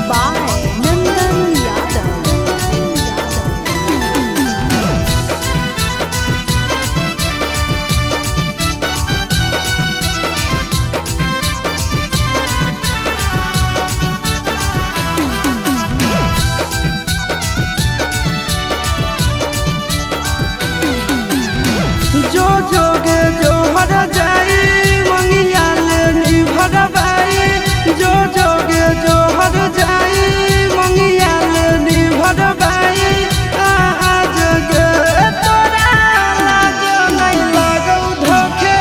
by Nandan Yadav. जो जोगे जो हर जाई मंगिया लेनी भरबाई जो जोगे जो हर जाई मंगिया लेनी भरबाई आज गे तोरा लाज नहीं लागौ धोखे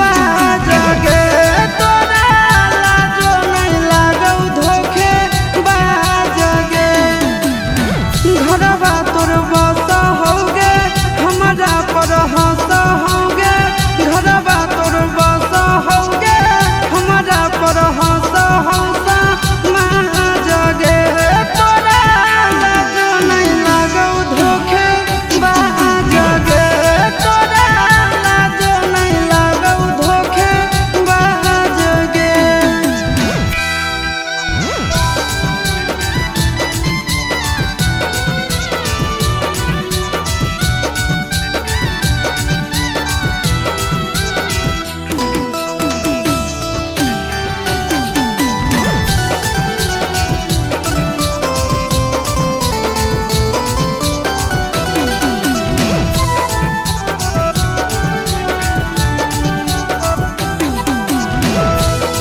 बाज गे तोरा लाज नहीं लागौ धोखे बाज गे घरवा तोर बस होगे हमारा पर हंस होगे घरवा तोर बस होगे हमारा पर हंस हंस माँ जगे तोरा लाज नहीं लागौ धोखे बाज गे तोरा लाज नहीं लागौ धोखे बाज गे।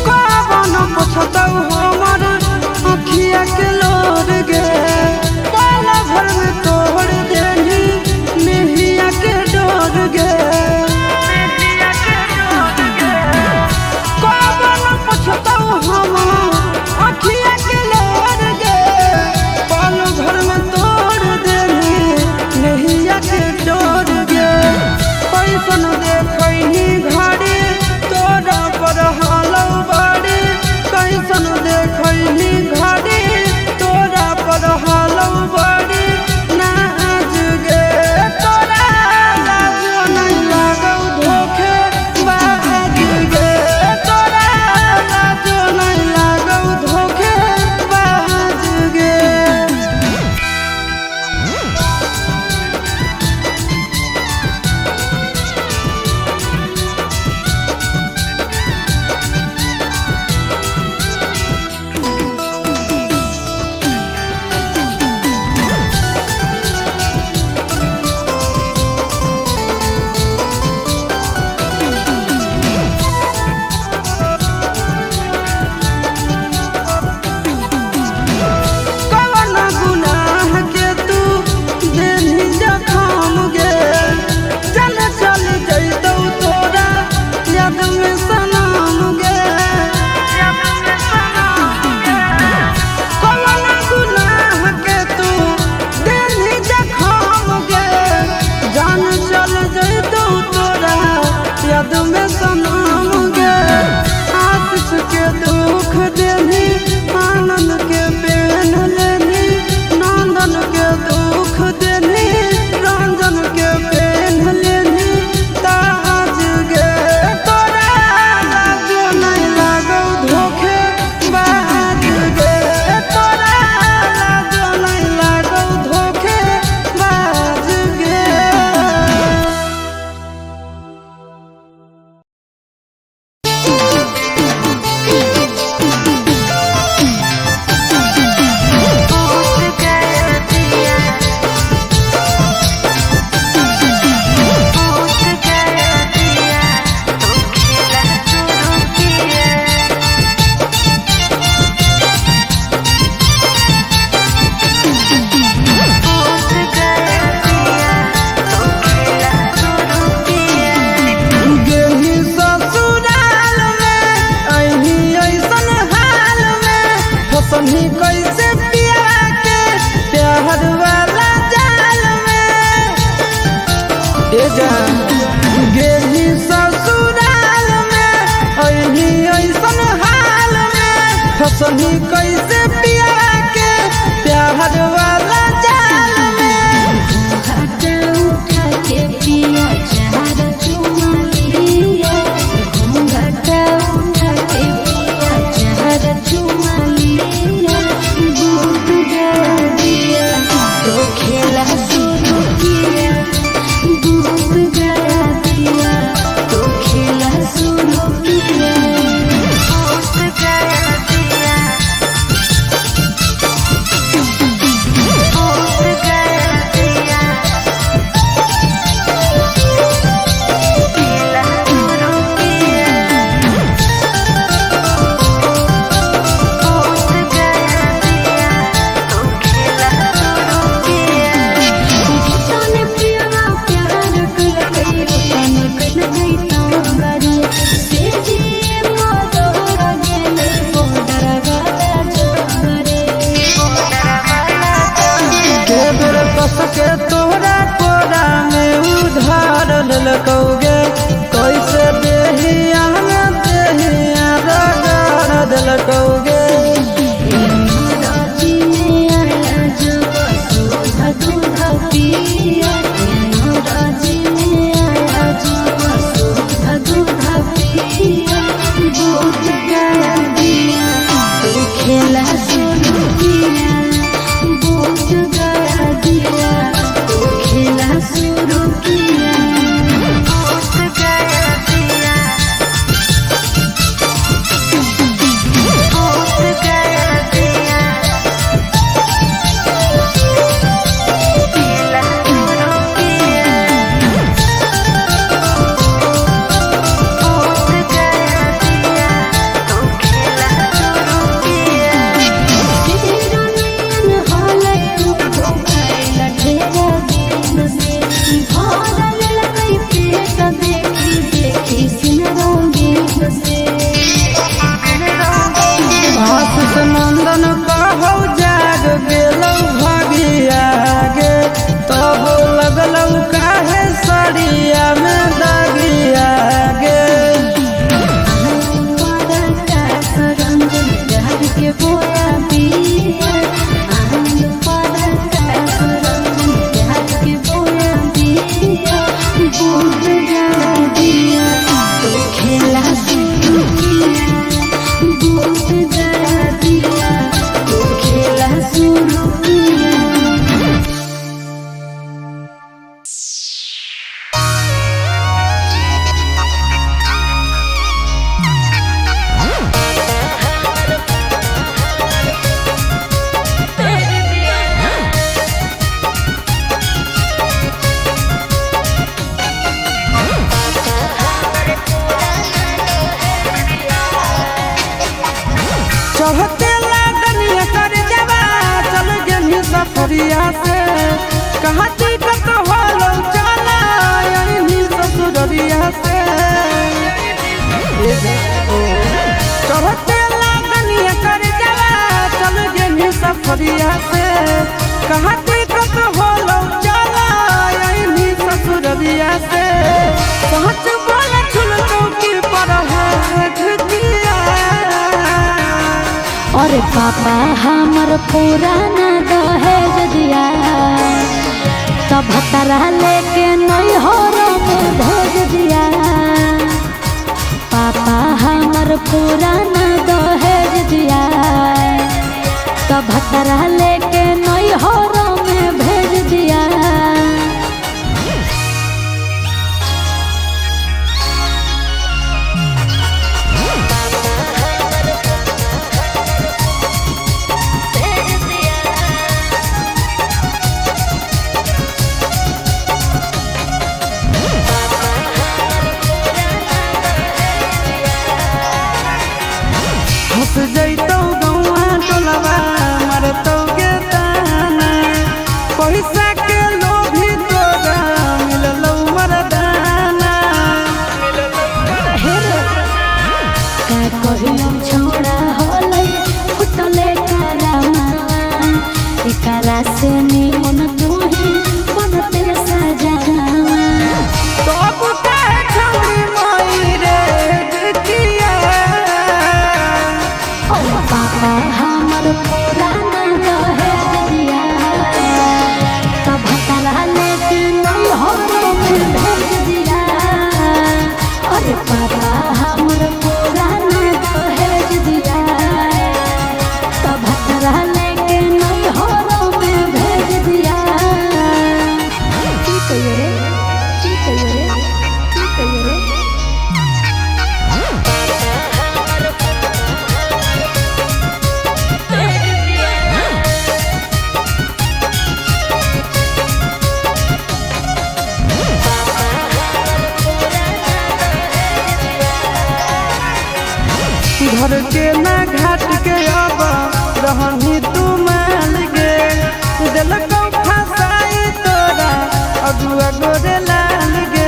कवन पुछतौ हमर अखिया के लोर गे पल भर में तोड़ देनी मेहिया के डोर गे कवन पुछतौ हमर अखिया के लोर गे पल भर में तोड़ देनी मेहिया के डोर गे कैसन देखैनी घड़ी तोरा पर हालौ बड़ी कैसन देखैनी घड़ी तोरा पर हालौ बड़ी नाच गे तोरा लाज नहीं लागौ धोखे बाज गे तोरा लाज नहीं लागौ धोखे बाज गे। कवन गुनाह के तू देनी जखम गे चल चल जैतौ तोरा याद में सनम गे कवन गुनाह के तू देनी जखम गे जान चल जैतौ तोरा याद में सनम गे आशीष के दुख देनी आनंद के पेन लेनी नंदन के दुख देनी रंजन के पेन लेनी ताज गे तोरा लाज नहीं लागौ धोखे बाज गे तोरा लाज नहीं लागौ धोखे बाज गे। गेही ससुराल में अही ऐसन हाल में फसनी कैसे पिया के प्यार वाला जाल में ए जान गेही ससुराल में अही ऐसन हाल में फसनी कैसे पिया के प्यार वाला जाल में उठा के पिया चार चुमा लिया घूंघट उठा के पिया चार चुमा लिया खेला शुरू किया बूझ गया दिया तो खेला शुरू किया बूझ गया दिया बूझ गया दिया खेला शुरू किया बूझ गया दिया तो खेला शुरू किया तेरा नयन हाले तो कैला ढेरा दिन से भरल लगई पेट देखी देखी सिनरोगे से आशीष नंदन कहौ जाग गेलौ भागिया गे तब लगलौ काहे सड़िया में दागिया गे परका सरंग डर के बोया पिया आनंद परका सरंग डर के बोया पिया बूझ गया दिया तो खेला शुरू किया बूझ गया दिया तो खेला शुरू किया चढ़ते लागनिया कर जवा चल गेली सफरिया से कहाँ टिकट होलौ चला यही ससुररिया से चढ़ते लागनिया कर जवा चल गेली सफरिया से कहाँ टिकट होलौ चला यही ससुररिया से सच बोला छुलकौ की पर है घटिया अरे पापा हमर पुराना दहेज दिया तब भतरा लेके नैहर में भेज दिया पापा हमर पुराना दहेज दिया तब भतरा लेके नैहर में भेज दिया हंस जैतौ गौआ टोलवा मरतौ गे ताना पैसा के लोभी तोरा मिललौ वरदाना का कहियो छोड़ा होलै फुटले करामा एकरा से निमन तुही बनते सजावा तब काहे छौरी माई रे देखिया ओ पापा हमर पुराना दहेज दिया तब भतरा लेके नैहर में भेज दिया अरे पापा हमर पुराना दहेज दिया तब भतरा लेके नैहर में भेज दिया की कहियो रे की कहियो रे की कहियो रे घर के ना घाट के अब रहनी तू मान गे दिलकौ फसाई तोरा अगुआ गोरे लाल गे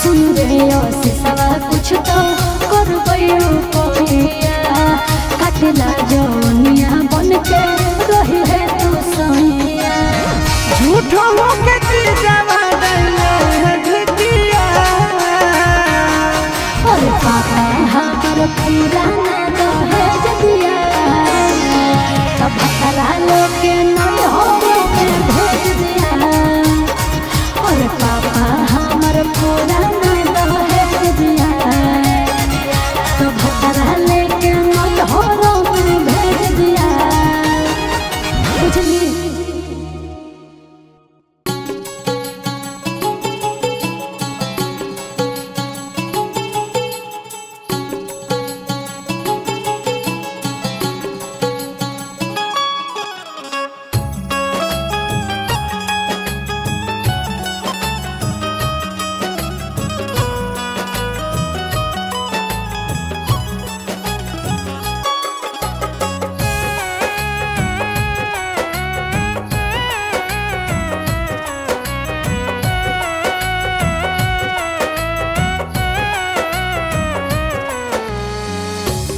सुन रे सिसवा कुछ तो करबैयो कोइया काटला जौनिया बन के रही है तू सैया झूठो के चीजवा दैले घटिया अरे पापा हमर पुराना दहेज दिया तब भतरा लेके नैहर में भेज दिया अरे पापा हमर पुराना दहेज दिया तब भतरा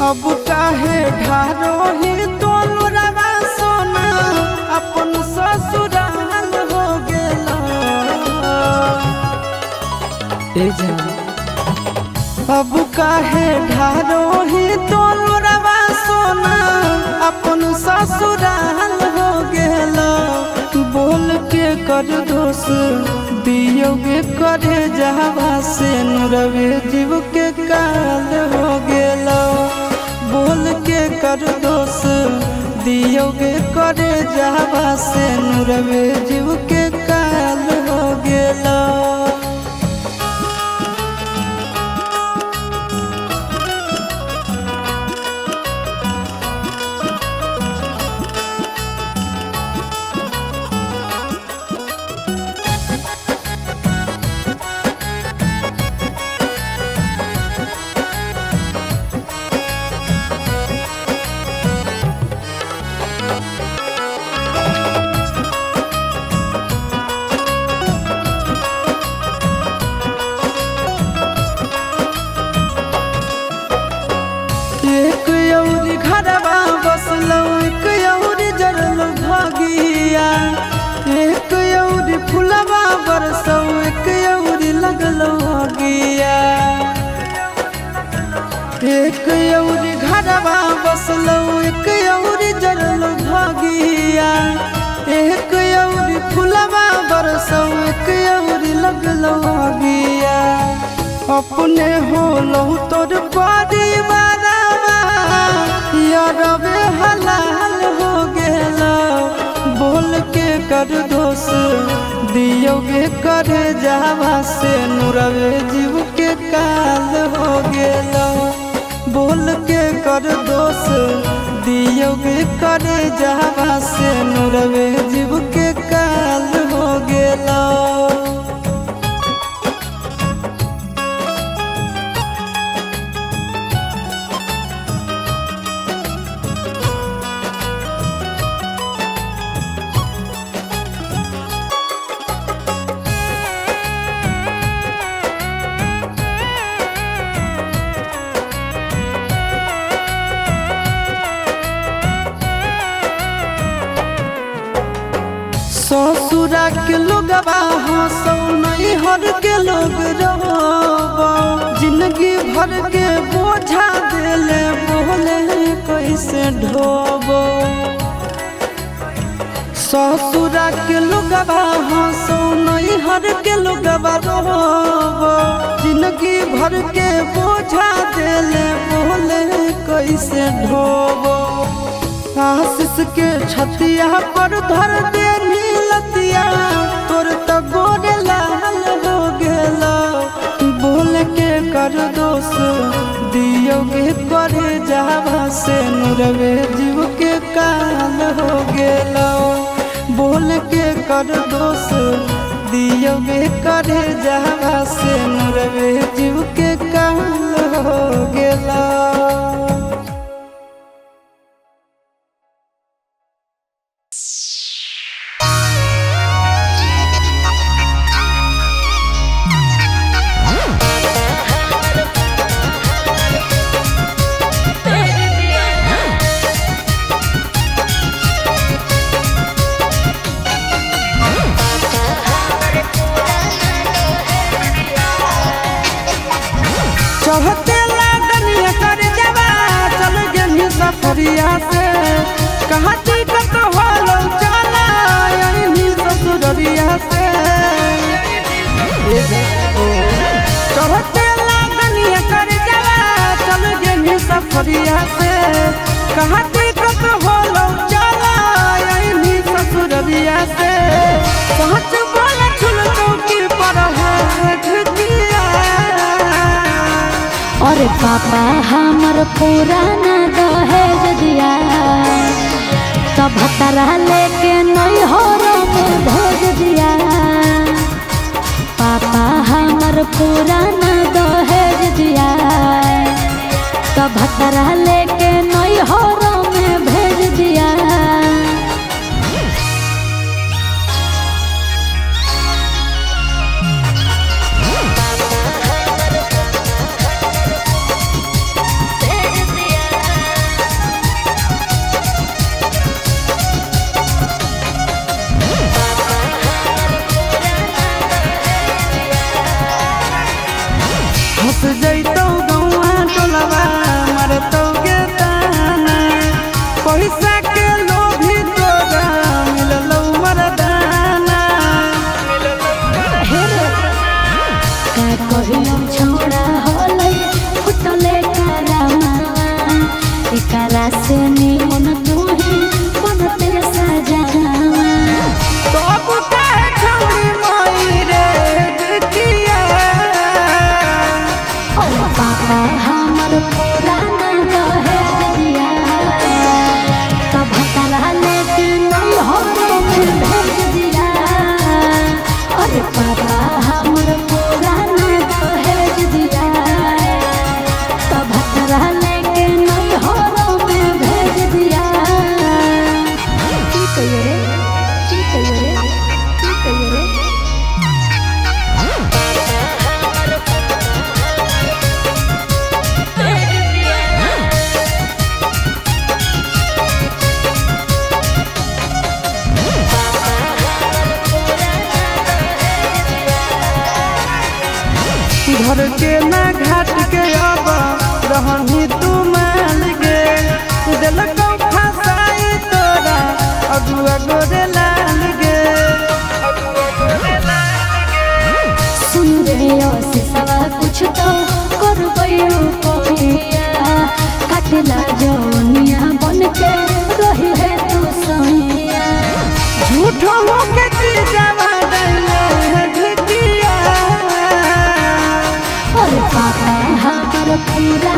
अब काहे ढारो ही तोलुरवा सोना अपन ससुराल हो गेला। ए जान अब काहे ढारो ही तोलुरवा सोना अपन ससुराल हो गेला। बोल के कर दोष दियोगे करे जहवा से नुरवे जीव के काल हो गेला। बोल के कर दोष दियोगे करे जहवा से नुरवे जीव के काल हो गेला। एक औरी घरवा बसलो एक औरी जरल भागिया। एक औरी फुलवा बरसो एक औरी लगलो आगिया। एक औरी घरवा बसलो एक औरी जरल भागिया। एक औरी फुलवा बरसो एक औरी लगलो आगिया। अपने होलो तोर परिवार यारवे हलाल हो गेला। बोल के कर दोष दियोगे करे जावा से नुरवे जीव के काल हो गेला। बोल के कर दोष दियोगे करे जावा से नुरवे जीव के काल हो गेला। ससुरा के लोगवा हंसौ नहीं हर के लोग रोबो। जिंदगी भर के बोझा देले बोले कैसे ढोबो। ससुरा के लोगवा हंसौ नहीं हर के लोगवा रोबो। जिंदगी भर के बोझा देले बोले कैसे ढोबो। आशीष के छतिया पर धर दे नीलतिया तोर तो गोरे लाल हो गेला। बोल के कर दोष दियोगे करे जावा से नुरवे जीव के काल हो गेला। बोल के कर दोष दियोगे करे जावा से नुरवे जीव के काल हो गेला। चढ़ते लागनिया कर जवा चल गेली सफरिया से। कहाँ टिकट होलो चला यही ससुरिया से। चढ़ते लागनिया कर जवा चल गेली सफरिया से। कहाँ टिकट होलो चला यही ससुरिया से। सच बोले चुल चौकी पर है ढकिया। और पापा हमर पुराना दहेज दिया तब भतरा लेके नैहर में भेज दिया। पापा हमर पुराना दहेज दिया तब भतरा लेके नैहर में भेज दिया। एकरा से निमन तू ही बनते सजावा सब कहे छौरी माई रे बिटिया ओ पापा हमर पुराना दहेजिया तब भतरा लेके नहीं हो में भेज दिया अरे पापा हमर पुराना दहेज दिया तब भतरा लेके नहीं हो में भेज दिया की कहियो रे की कहियो रे की कहियो रे घर के ना घाट के अब रहनी तू मान गे दिलको फसाई तोरा अगुआ गोरे लाल गे सुन रे से सवा कुछ तो करबैयो कोइया काटला जोनिया बन के रही है तू सैया झूठो होके चीजवा दैले है भिटिया अरे पापा हमर पूरा